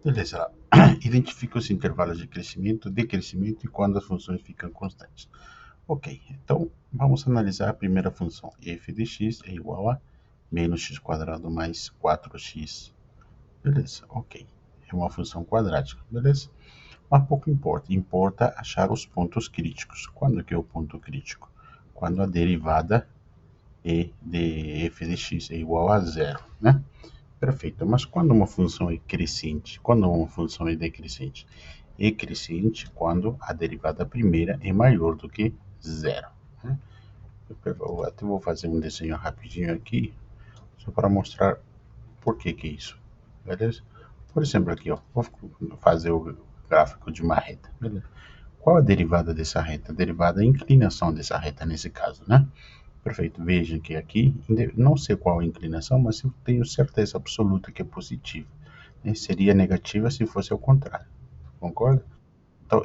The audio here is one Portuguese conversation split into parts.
Beleza. Identifica os intervalos de crescimento, decrescimento e quando as funções ficam constantes. Ok, então vamos analisar a primeira função. F de x é igual a menos x quadrado mais 4x. Beleza, ok. É uma função quadrática, beleza? Mas pouco importa. Importa achar os pontos críticos. Quando que é o ponto crítico? Quando a derivada e de f de x é igual a zero, né? Perfeito, mas quando uma função é crescente, quando uma função é decrescente? É crescente quando a derivada primeira é maior do que zero, né? Eu até vou fazer um desenho rapidinho aqui, só para mostrar por que é isso, beleza? Por exemplo, aqui, ó, vou fazer o gráfico de uma reta, beleza? Qual a derivada dessa reta? A derivada é a inclinação dessa reta nesse caso, né? Perfeito. Veja que aqui, não sei qual a inclinação, mas eu tenho certeza absoluta que é positiva, né? Seria negativa se fosse ao contrário. Concorda? Então,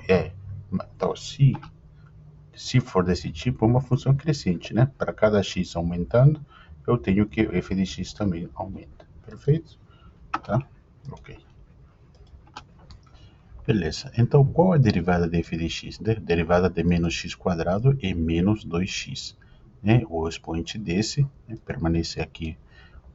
então se for desse tipo, é uma função crescente, né? Para cada x aumentando, eu tenho que o f de x também aumenta. Perfeito? Tá? Ok. Beleza. Então, qual é a derivada de f de x? Derivada de menos x quadrado é menos 2x. Né? O expoente desse, né, permanece aqui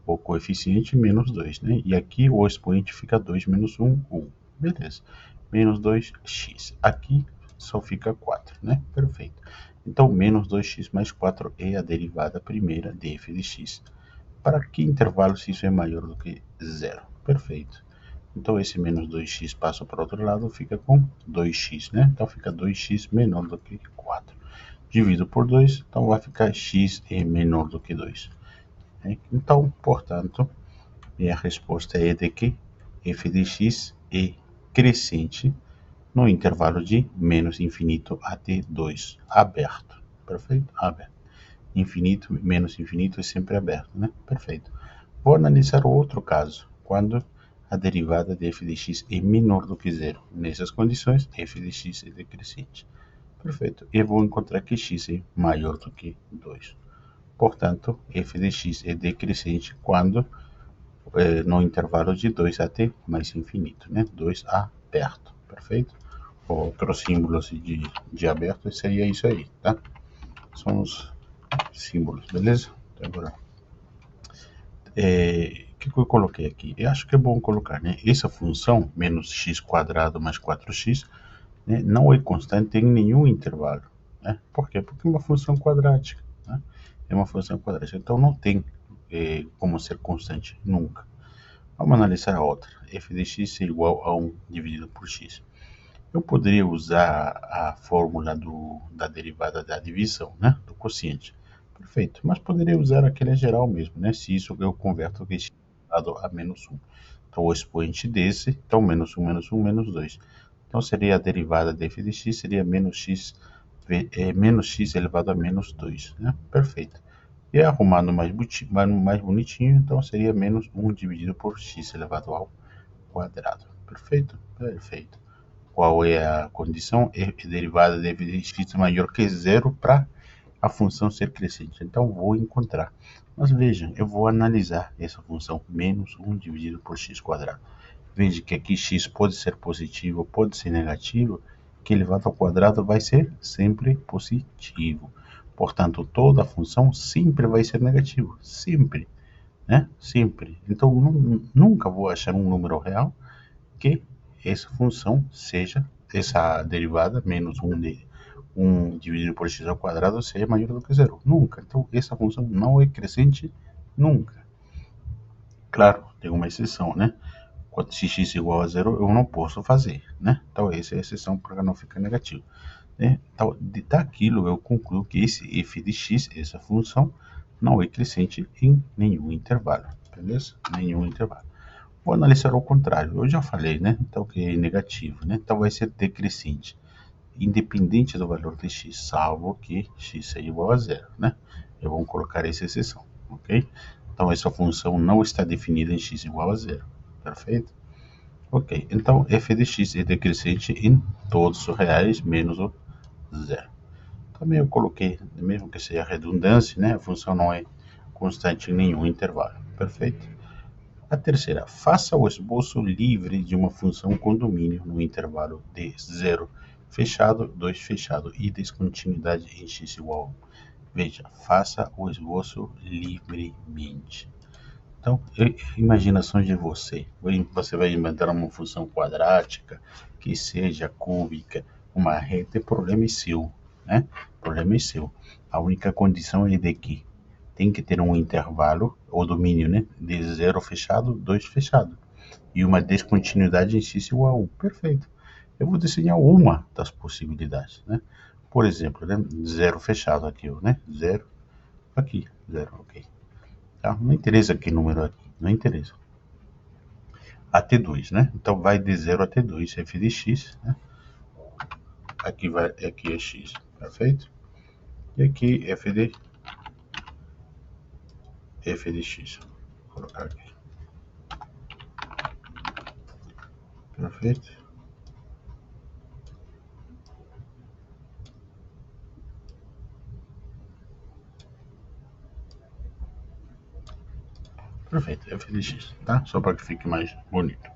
o coeficiente menos 2, né? E aqui o expoente fica 2 menos 1, 1. Beleza. Menos 2x. Aqui só fica 4, né? Perfeito. Então, menos 2x mais 4 é a derivada primeira de f de x. Para que intervalo se isso é maior do que zero? Perfeito. Então, esse menos 2x passa para o outro lado, fica com 2x, né? Então, fica 2x menor do que 4. Divido por 2, então vai ficar x é menor do que 2. Então, portanto, minha resposta é de que f de x é crescente no intervalo de menos infinito até 2, aberto. Perfeito? Aberto. Infinito menos infinito é sempre aberto, né? Perfeito. Vou analisar outro caso, quando a derivada de f de x é menor do que zero. Nessas condições, f de x é decrescente. Perfeito. Eu vou encontrar que x é maior do que 2. Portanto, f de x é decrescente quando no intervalo de 2 até mais infinito, né? 2 aberto, perfeito? Outros símbolos de aberto seria isso aí, tá? São os símbolos, beleza? Então, agora, o que eu coloquei aqui? Eu acho que é bom colocar, né? Essa função, menos x quadrado mais 4x, né, não é constante em nenhum intervalo, né? Por quê? Porque é uma função quadrática, né? É uma função quadrática, então não tem como ser constante nunca. Vamos analisar a outra. f de x é igual a 1 dividido por x. Eu poderia usar a fórmula da derivada da divisão, né? Do quociente. Perfeito. Mas poderia usar aquele geral mesmo, né? Se isso eu converto o x dado a menos 1. Então, o expoente desse, então menos 1, menos 2. Então, seria a derivada de f de x, seria menos x elevado a menos 2, né? Perfeito. E arrumando mais bonitinho, então seria menos 1 dividido por x elevado ao quadrado. Perfeito? Perfeito. Qual é a condição? É derivada de f de x maior que zero para a função ser crescente. Então, vou encontrar. Mas vejam, eu vou analisar essa função menos 1 dividido por x quadrado. Veja que aqui x pode ser positivo, pode ser negativo, que elevado ao quadrado vai ser sempre positivo. Portanto, toda a função sempre vai ser negativa, sempre, né? Sempre. Então, nunca vou achar um número real que essa função seja, essa derivada, menos 1 dividido por x ao quadrado, seja maior do que zero. Nunca. Então, essa função não é crescente nunca. Claro, tem uma exceção, né? Se x é igual a zero, eu não posso fazer, né? Então, essa é a exceção para não ficar negativo. Né? Então, daquilo eu concluo que esse f de x, essa função, não é crescente em nenhum intervalo, beleza? Nenhum intervalo. Vou analisar ao contrário, eu já falei, né? Então, que é negativo, né? Então, vai ser decrescente, independente do valor de x, salvo que x é igual a zero, né? Eu vou colocar essa exceção, ok? Então, essa função não está definida em x igual a zero, perfeito? Ok, então f de x é decrescente em todos os reais menos o zero. Também eu coloquei, mesmo que seja redundância, né? A função não é constante em nenhum intervalo. Perfeito? A terceira, faça o esboço livre de uma função com domínio no intervalo de 0 fechado, 2 fechado e descontinuidade em x igual a 1. Veja, faça o esboço livremente. Então, imaginações de você. Você vai inventar uma função quadrática, que seja cúbica, uma reta, o problema é seu, né? O problema é seu. A única condição é de que tem que ter um intervalo, ou domínio, né? De 0 fechado, 2 fechado. E uma descontinuidade em x igual a 1. Perfeito. Eu vou desenhar uma das possibilidades, né? Por exemplo, né? 0 fechado aqui, né? 0, aqui, 0, ok. Tá? Não interessa que número aqui, não interessa. Até 2, né? Então vai de 0 até 2, f de x, né? Aqui é x, perfeito? E aqui f de x. Vou colocar aqui. Perfeito? Perfeito, f de x, tá? Só para que fique mais bonito.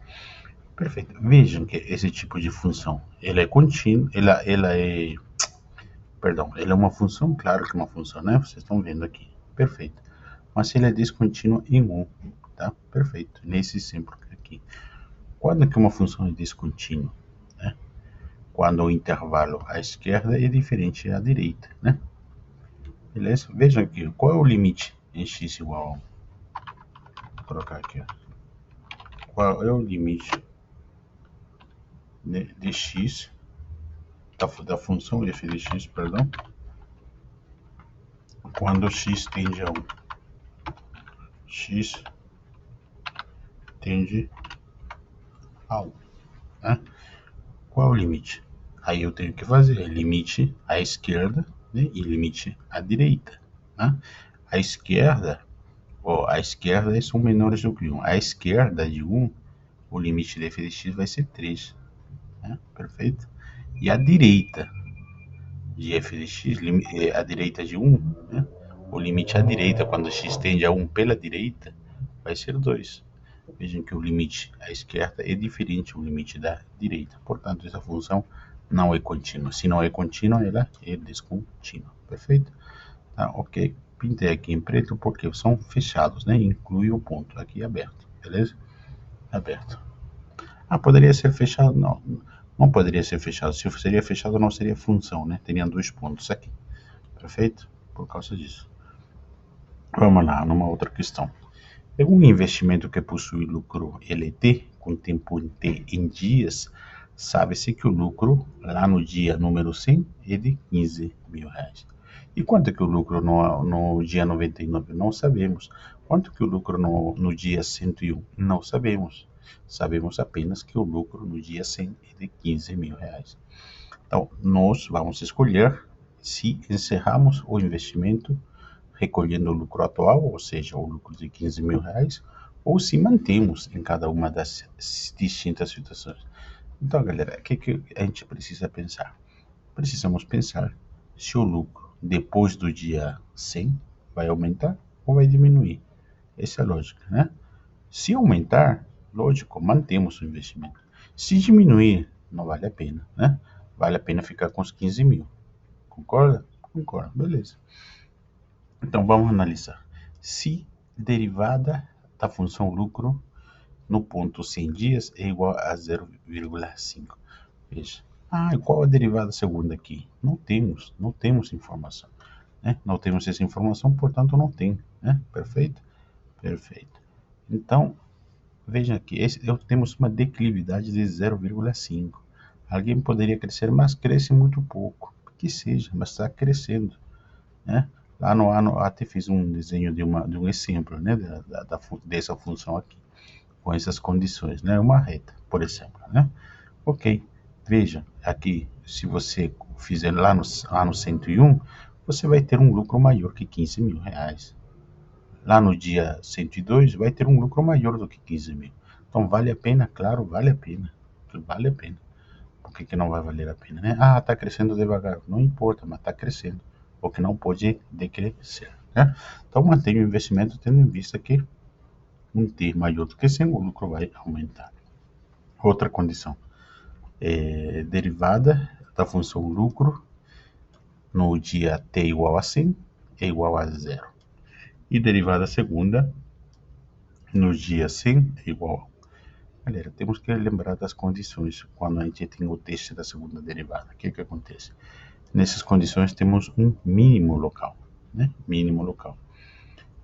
Perfeito. Vejam que esse tipo de função, ela é contínua, ela é uma função, claro que é uma função, né? Vocês estão vendo aqui. Perfeito. Mas ela é descontínua em 1, tá? Perfeito. Nesse exemplo aqui. Quando que uma função é descontínua? Né? Quando o intervalo à esquerda é diferente à direita, né? Beleza? Vejam aqui, qual é o limite em x igual a 1? Vou colocar aqui, ó. Qual é o limite de x, da função f de x, perdão, quando x tende a 1? X tende a 1, né? Qual é o limite? Aí eu tenho que fazer limite à esquerda, né, e limite à direita, né? A esquerda são menores do que 1. A esquerda de 1, o limite de f de x vai ser 3, né? Perfeito? E a direita de f de x, a direita de 1, né? O limite à direita, quando x tende a 1 pela direita, vai ser 2. Vejam que o limite à esquerda é diferente do limite da direita. Portanto, essa função não é contínua. Se não é contínua, ela é descontínua. Perfeito? Tá, ok. Pintei aqui em preto porque são fechados, né? Inclui o ponto aqui aberto. Beleza? Aberto. Ah, poderia ser fechado? Não. Não poderia ser fechado. Se seria fechado, não seria função, né? Teria 2 pontos aqui. Perfeito? Por causa disso. Vamos lá, numa outra questão. É um investimento que possui lucro LT, com tempo T em dias, sabe-se que o lucro lá no dia número 100 é de 15 mil reais. E quanto que o lucro no dia 99? Não sabemos. Quanto que o lucro no dia 101? Não sabemos. Sabemos apenas que o lucro no dia 100 é de 15 mil reais. Então, nós vamos escolher se encerramos o investimento recolhendo o lucro atual, ou seja, o lucro de 15 mil reais, ou se mantemos em cada uma das distintas situações. Então, galera, o que a gente precisa pensar? Precisamos pensar se o lucro depois do dia 100 vai aumentar ou vai diminuir. Essa é a lógica, né? Se aumentar, lógico, mantemos o investimento. Se diminuir, não vale a pena, né? Vale a pena ficar com os 15 mil. Concorda? Concordo, beleza. Então vamos analisar. Se derivada da função lucro no ponto 100 dias é igual a 0,5. Veja. Ah, e qual a derivada segunda aqui? Não temos informação, né? Não temos essa informação, portanto não tem, né? Perfeito? Perfeito. Então, veja aqui, temos uma declividade de 0,5. Alguém poderia crescer, mas cresce muito pouco. Que seja, mas está crescendo, né? Lá no ano, até fiz um desenho de um exemplo, né, dessa função aqui, com essas condições, né, uma reta, por exemplo, né? Ok, veja, aqui, se você fizer lá no 101, você vai ter um lucro maior que 15 mil reais. Lá no dia 102, vai ter um lucro maior do que 15 mil. Então, vale a pena? Claro, vale a pena. Vale a pena. Por que não vai valer a pena, né? Ah, está crescendo devagar. Não importa, mas está crescendo. Porque não pode decrescer, né? Então mantenha o investimento tendo em vista que um T maior do que 100, o lucro vai aumentar. Outra condição, derivada da função lucro no dia T igual a 100 é igual a zero. E derivada segunda no dia 100 é igual a... Galera, temos que lembrar das condições quando a gente tem o teste da segunda derivada. O que acontece? Nessas condições temos um mínimo local, né? Mínimo local.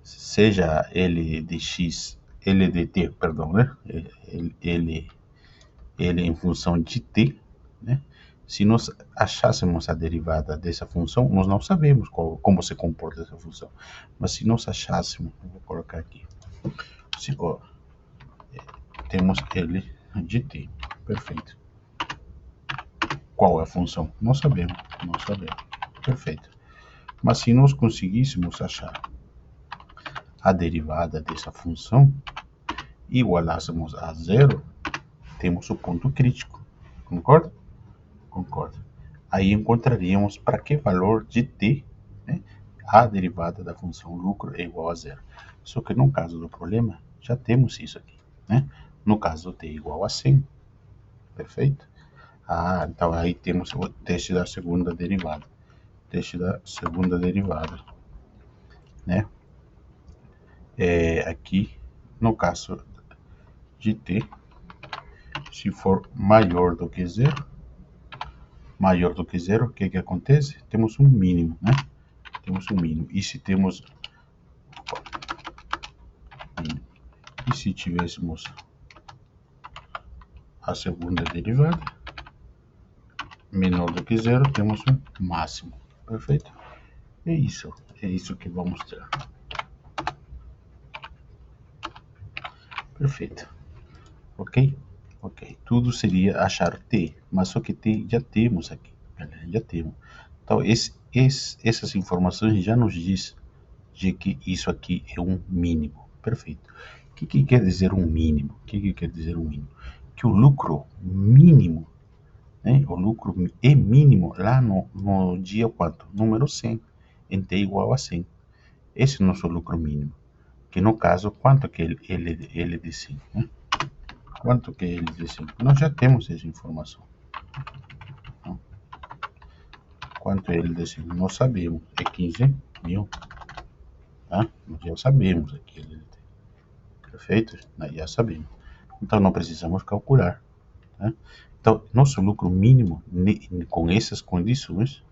Seja L de x, L de t, perdão, né? Ele em função de t, né? Se nós achássemos a derivada dessa função, nós não sabemos como se comporta essa função. Mas se nós achássemos, vou colocar aqui, temos L de t, perfeito. Qual é a função? Não sabemos, perfeito. Mas se nós conseguíssemos achar a derivada dessa função e igualássemos a zero, temos o ponto crítico, concorda? Concorda. Aí encontraríamos para que valor de t, né, a derivada da função lucro é igual a zero. Só que no caso do problema, já temos isso aqui, né? No caso t igual a 100, perfeito? Então aí temos o teste da segunda derivada. Teste da segunda derivada, né? Aqui, no caso de t, se for maior do que zero, o que acontece? Temos um mínimo, né? Temos um mínimo. E se tivéssemos a segunda derivada menor do que zero, temos um máximo, perfeito? É isso que vamos ter. Perfeito, ok? Tudo seria achar t, mas só que t já temos aqui, galera, já temos. Então essas informações já nos diz de que isso aqui é um mínimo, perfeito. O que quer dizer um mínimo? Que o lucro mínimo, né? O lucro é mínimo lá no dia quanto? Número 100, em t igual a 100. Esse é o nosso lucro mínimo. Que no caso, quanto que ele de 100, né? Quanto que ele de 100? Nós já temos essa informação. Quanto ele de 100? Nós sabemos, é 15 mil. Tá? Nós já sabemos aqui. Perfeito? Nós já sabemos. Então não precisamos calcular. Tá? Então, nosso lucro mínimo com essas condições,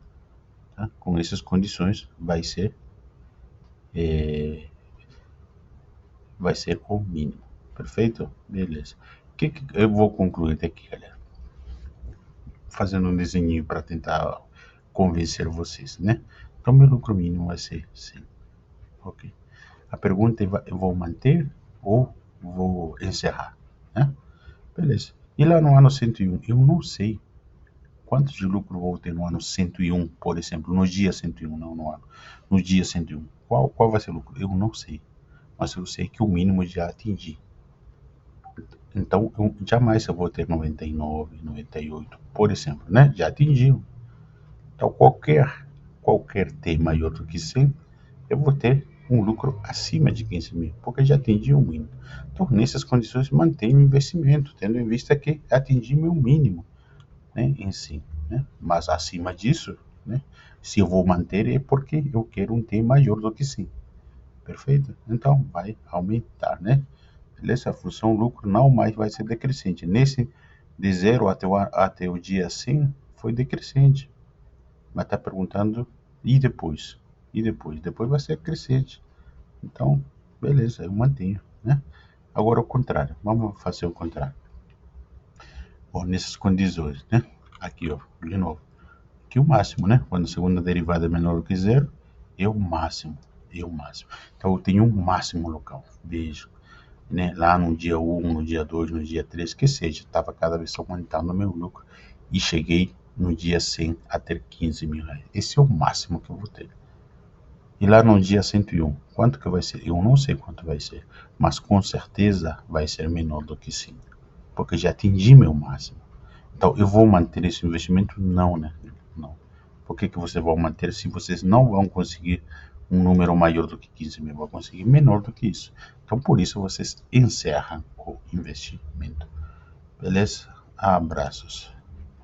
tá? Com essas condições vai ser o mínimo. Perfeito? Beleza. O que eu vou concluir aqui, galera? Fazendo um desenho para tentar convencer vocês, né? Então, meu lucro mínimo vai ser 100. Ok. A pergunta é: eu vou manter ou vou encerrar, né? Beleza. E lá no ano 101, eu não sei quanto de lucro vou ter no ano 101, por exemplo, no dia 101, não no ano, no dia 101. Qual vai ser o lucro? Eu não sei, mas eu sei que o mínimo já atingi. Então, jamais eu vou ter 99, 98, por exemplo, né? Já atingiu. Então, qualquer T maior do que 100, eu vou ter um lucro acima de 15 mil, porque já atingi o mínimo. Então, nessas condições, mantenho o investimento, tendo em vista que atingi meu mínimo, né, em si, né? Mas acima disso, né, se eu vou manter é porque eu quero um T maior do que 100. Perfeito? Então, vai aumentar, né? Beleza? A função lucro não mais vai ser decrescente. Nesse de 0 até o dia 100 foi decrescente. Mas está perguntando, e depois? Depois vai ser crescente. Então, beleza, eu mantenho, né? Agora o contrário, vamos fazer o contrário. Bom, nessas condições, né? Aqui, ó, de novo. Aqui o máximo, né? Quando a segunda derivada é menor do que zero, é o máximo. Então eu tenho um máximo local. Veja, né? Lá no dia 1, no dia 2, no dia 3, que seja, estava cada vez aumentando o meu lucro. E cheguei no dia 100 a ter 15 mil reais. Esse é o máximo que eu vou ter. E lá no dia 101, quanto que vai ser? Eu não sei quanto vai ser, mas com certeza vai ser menor do que 100, porque já atingi meu máximo. Então, eu vou manter esse investimento? Não, né? Não. Por que você vai manter se vocês não vão conseguir um número maior do que 15 mil, vai conseguir menor do que isso. Então, por isso, vocês encerram o investimento. Beleza? Abraços.